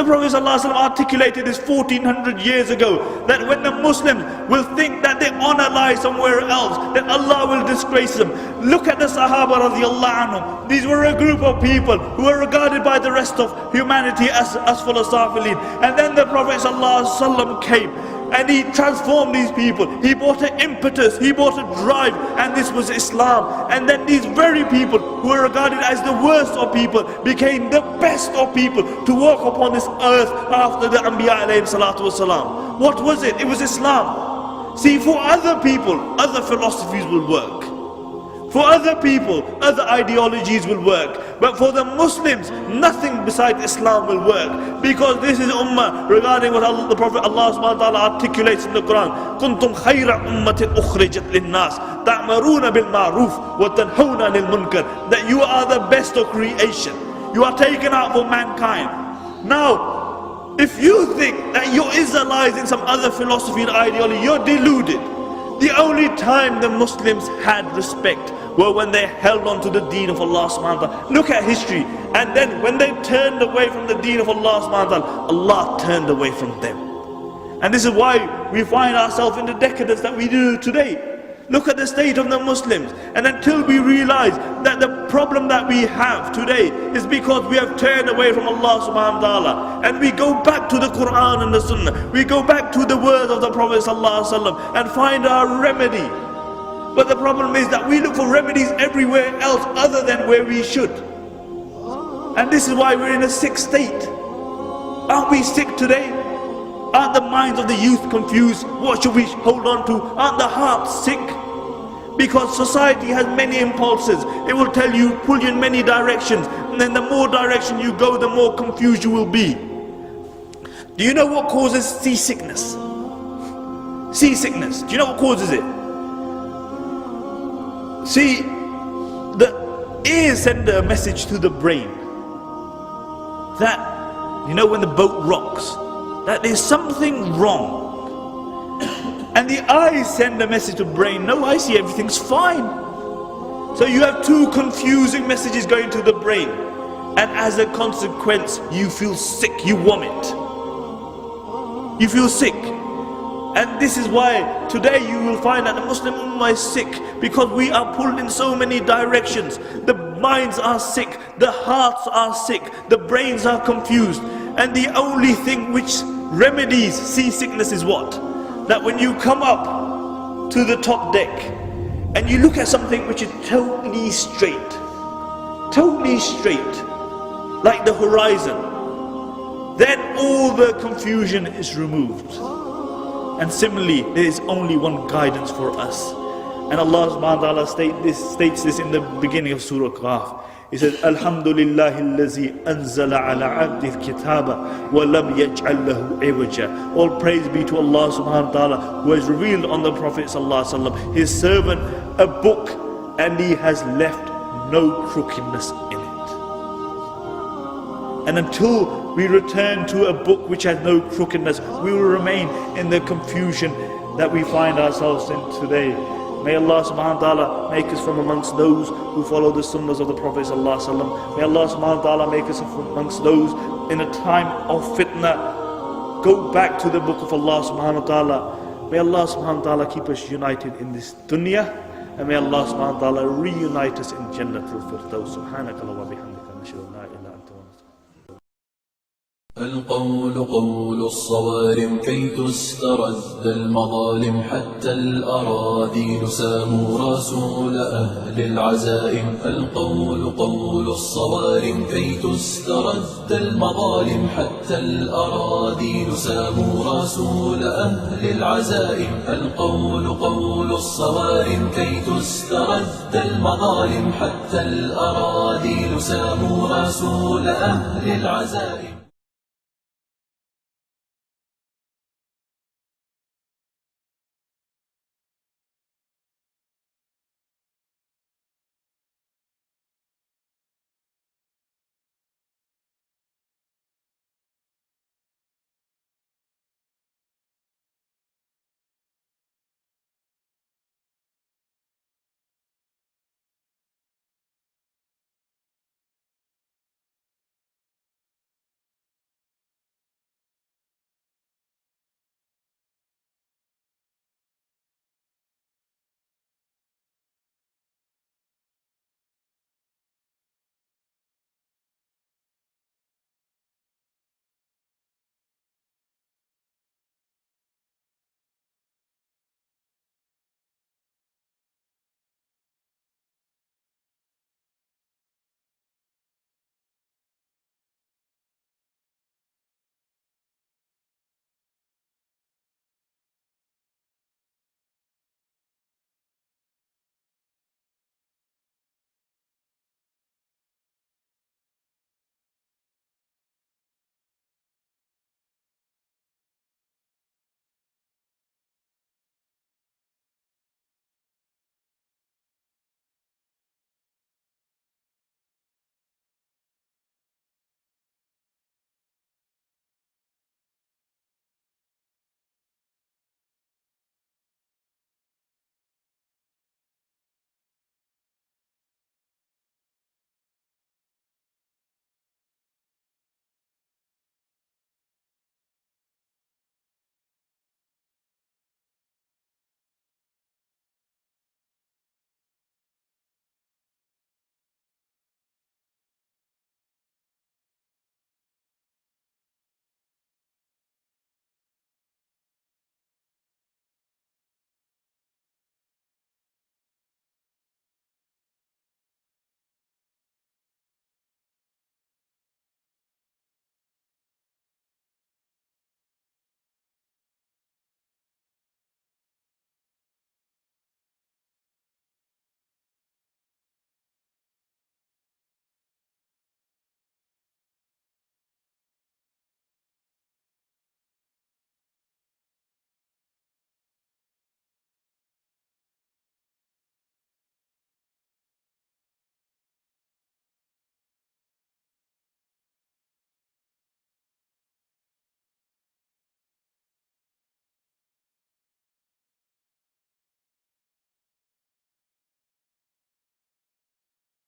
The Prophet ﷺ articulated this 1400 years ago, that when the Muslims will think that their honor lies somewhere else, that Allah will disgrace them. Look at the Sahaba radiallahu anhum. These were a group of people who were regarded by the rest of humanity as full safilin. And then the Prophet ﷺ came and he transformed these people. He brought an impetus, he brought a drive, and this was Islam. And then these very people who were regarded as the worst of people became the best of people to walk upon this earth after the Anbiya alayhi salatu wasalam. What was it? It was Islam. See, for other people, other philosophies will work. For other people, other ideologies will work. But for the Muslims, nothing besides Islam will work. Because this is ummah regarding what the Prophet Allah subhanahu wa ta'ala articulates in the Quran. كُنْتُمْ خَيْرَ أُمَّةٍ أُخْرِجَتْ لِلنَّاسِ تَعْمَرُونَ بِالْمَعْرُوفِ وَتَنْهَوْنَ عَنِ الْمُنْكَرِ. That you are the best of creation. You are taken out for mankind. Now, if you think that you're Israelizing some other philosophy and ideology, you're deluded. The only time the Muslims had respect were when they held on to the Deen of Allah subhanahu wa ta'ala. Look at history. And then when they turned away from the Deen of Allah subhanahu wa ta'ala, Allah turned away from them. And this is why we find ourselves in the decadence that we do today. Look at the state of the Muslims. And until we realize that the problem that we have today is because we have turned away from Allah subhanahu wa ta'ala, and we go back to the Quran and the Sunnah, we go back to the words of the Prophet sallallahu alaihi wasallam and find our remedy. But the problem is that we look for remedies everywhere else other than where we should. And this is why we're in a sick state. Aren't we sick today? Aren't the minds of the youth confused? What should we hold on to? Aren't the hearts sick? Because society has many impulses. It will tell you, pull you in many directions. And then the more direction you go, the more confused you will be. Do you know what causes seasickness? Seasickness. Do you know what causes it? See, the ears send a message to the brain that, you know, when the boat rocks, that there's something wrong. And the eyes send a message to the brain, no, I see everything's fine. So you have two confusing messages going to the brain. And as a consequence, you feel sick, you vomit. You feel sick. And this is why today you will find that the Muslim Ummah is sick, because we are pulled in so many directions. The minds are sick, the hearts are sick, the brains are confused. And the only thing which remedies seasickness is what? That when you come up to the top deck and you look at something which is totally straight, like the horizon, then all the confusion is removed. And similarly, there is only one guidance for us. And Allah subhanahu wa ta'ala states this in the beginning of Surah Qaf. He says, Alhamdulillahi allazi anzala ala abdih kitaba wa lam yaj'al lahu iwaja. All praise be to Allah subhanahu wa ta'ala, who has revealed on the Prophet sallallahu alaihi wasallam, his servant, a book, and he has left no crookedness in it. And until we return to a book which has no crookedness, we will remain in the confusion that we find ourselves in today. May Allah subhanahu wa ta'ala make us from amongst those who follow the sunnahs of the Prophet sallallahu alaihi wasallam. May Allah subhanahu wa ta'ala make us from amongst those in a time of fitna. Go back to the book of Allah subhanahu wa ta'ala. May Allah subhanahu wa ta'ala keep us united in this dunya. And may Allah subhanahu wa ta'ala reunite us in Jannatul Firdaus. Subhanakallah wa bihamdika. Nashhadu an la ilaha illa anta wa nastaghfiruka. القول قول الصوارم كي تسترد المظالم حتى الأراذيل ساموا رسول أهل العزائم. القول قول الصوارم كي تسترد المظالم حتى الأراذيل ساموا رسول أهل العزائم. القول قول الصوارم كي تسترد المظالم حتى الأراذيل ساموا رسول أهل العزائم.